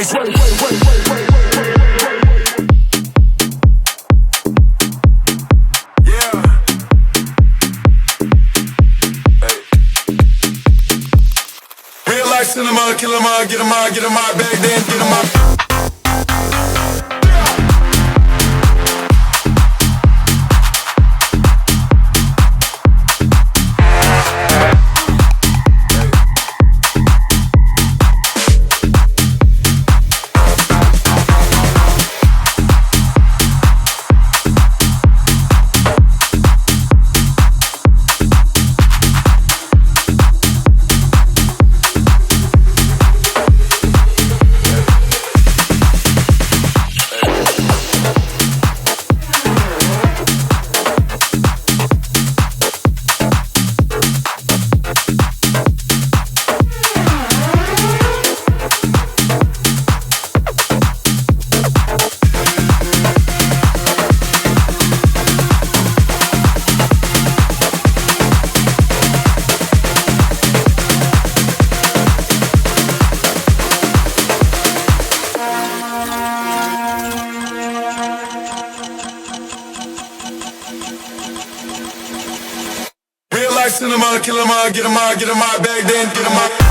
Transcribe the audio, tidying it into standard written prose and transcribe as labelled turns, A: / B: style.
A: Cinema, kill 'em all, get 'em all, get 'em all back then, get 'em all. Cinema, kill 'em all, get 'em all, get 'em all back then, get 'em all.